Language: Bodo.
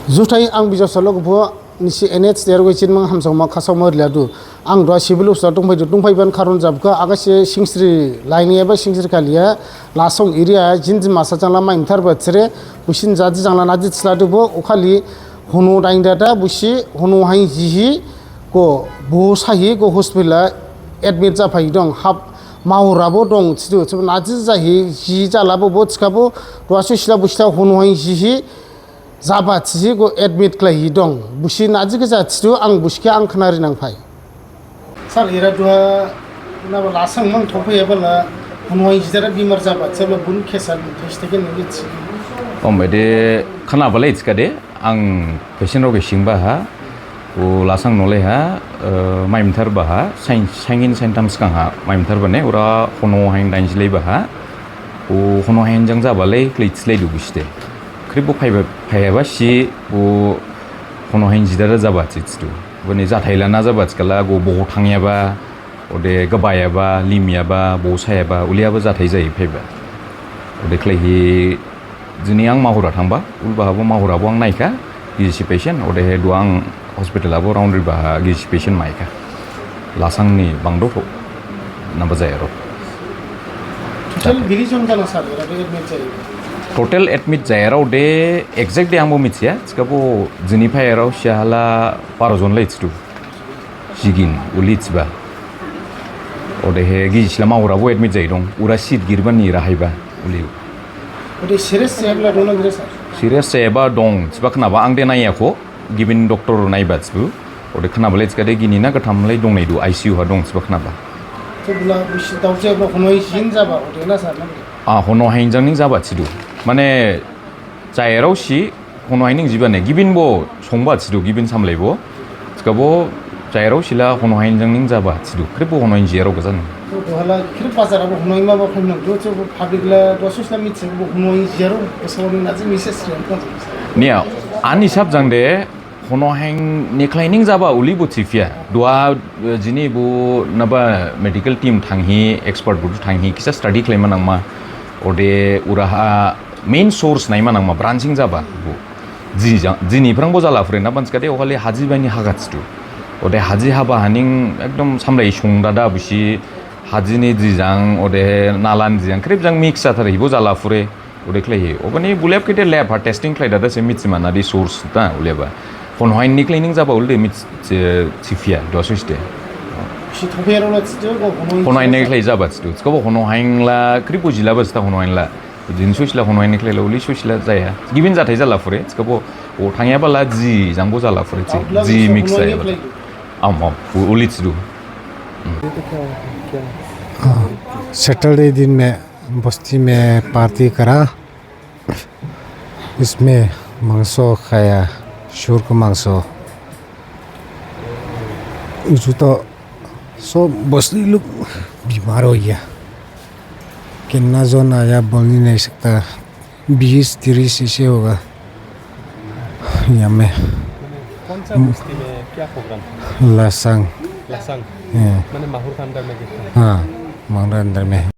जुथाइ आं बिजाब सल'खौ निसि एनएच देरगोचिन मा हामसाव मा खासाव मरलियादु आं दवा सिभिल अफिसाव दंफायबान खारन जाबका आगासे सिंस्रि लाइनि एबा सिंस्रि खालिया लासं एरिया जिन दिमासा जांला माइमथार बछरे बुसिन जादि जांला नादि tsladुबो अखालि हनो दाइंदादा बुसि हनो हाइ जिहि को बो साहि को हस्पिटाला एडमिट जाफाइ दं हाब मावराबो दं छिदु नादि जाहि जि जालाबो बो थिखाबो दवासो सिला बुसिला हनो हाइ जिहि जाबा थिजि को एडमिट क्लाइ दं बुसि नादि गजा थिदु आं बुसिके आं खोनारि नांफाय सार एरा दुआ नाबा लासं मान थफैयाबला हनवाइ जिदारा बिमार जाबा जेब्ला बुन केसा टेस्टके नगिथि ओमबायदे खोनाबालाय थिखादे आं पेसेन्ट रगे सिंबा हा ओ लासं नले हा माइमथार बाहा साइंगिन साइनथाम सिगांहा माइमथार बाने उरा हनो हाइन दाइनजिलै बाहा ओ हनो हाइन जं जाबालाय क्लैथिलाय दुबिसते क्रिबो फायबा सि ओ हनो हाइन जिदारा जाबा थिथु बने जाथायलाना जाबा थिखाला गो बो थांयाबा ओदे गबायाबा लिमियाबा बसायाबा उलियाबा जाथाय जायो फायबा ओदे क्लैहि दिनै आं माहुरा थांबा उलबाहाबो माहुराबो आं नायखा गिजि पेसेन्ट ओदे दु आं हस्पिटालाबो राउन्ड बाहा गिजि पेसेन्ट मायखा लासांनि बांदो नाबा जाया र टोटल बिरिजन जाना सार एडमिट जायो टोटल एडमिट जायाराव दे एक्जेक्ट दे आंबो मिथिया थिखाबो दिनै फायाराव सियाला 12 जन लायथिदु जिगिन उलिथिबा ओदे हे गिजिस्ला माहुराबो एडमिट जायो दं उरा सीट गिरबानि राहायबा उलि ओदे सिरियास जायाब्ला दं ना सार सिरियास जायाबा दं थिबा खोनाबा आं दे नायाखो गिबिन डक्टर नायबा थिबु ओदे खोनाबालाय थिखादे गिनि ना गथामलाय दंनाय दु आईसीयू हा दं थिबा खोनाबा जेब्ला बुसि दावजेब्ला हनवाइ जिन जाबा ओदे ना सार हनो हाइनजों जाबा थिदु माने जायराव सि हनो हाइनिं जिबाने गिबिनबो संबा थिदु गिबिन सामलायबो थिखाबो जायराव सिला हनो हाइनजों जाबा थिदु क्रिबो हनो हाइन जियाराव गजान दोहाला क्रिब बाजाराबो हनवाइ माबा फाइनां दो पाब्लिकला दससला मिथिबो हनवाइ जियाराव गोसोआव नाजि मेसेज निया आन हिसाब जां दे हनो हाइन निक्लाइनिं जाबा उलि बुथिफिया दुआ जिनि बु नाबा मेडिकल टीम थांहि एक्सपर्ट बुथु थांहि किसा स्टडी खालामना नांमा ओदे उराहा मेन सोर्स नायमा नांमा ब्रांचिंग जाबा बु जिनि फ्रांबो जाला फ्रे ना बानसकाते ओखालि हाजि बायनि हागाथिदु ओदे हाजि हाबा हानिं एकदम सामलाय संदादा बुसि हाजिनि जिजां ओदे नालान जिजां क्रिबजां मिक्स जाथारहिबो जाला फ्रे ओदे क्लाइ ओबनि बुलेब केटे लैब हा टेस्टिं क्लाइदा दा से मिथिमाना दि सोर्स दा उलेबा हनो हाइन निक्लाइनिं जाबा उलदे मिथ सिफिया दसुस्ते हनो हाइन निक्लाइ जाबा थिदु थिखाबो हनो हाइनला क्रिबो जिला बस्ता हनो हाइनला दिन सुइसला हनो हाइन निक्लाइला उलि सुइसला जाया गिबिन जाथाय जाला फुरे थिखाबो ओ थांयाबाला जि जांबो जाला फुरे जि मिक्स जाया आम उलि थिदु सैटरडे दिन में बस्ती में पार्टी करा इसमें मांसो खाया शुर को मांसो इस तो सब बस्ती लोग बीमार हो गया कितना जोन आया बोल नहीं सकता 20-30 ऐसे होगा यहाँ में कौन सा बस्ती में क्या प्रोग्राम लासंग लासंग मैंने माहौर का अंदर में हाँ माहौर अंदर में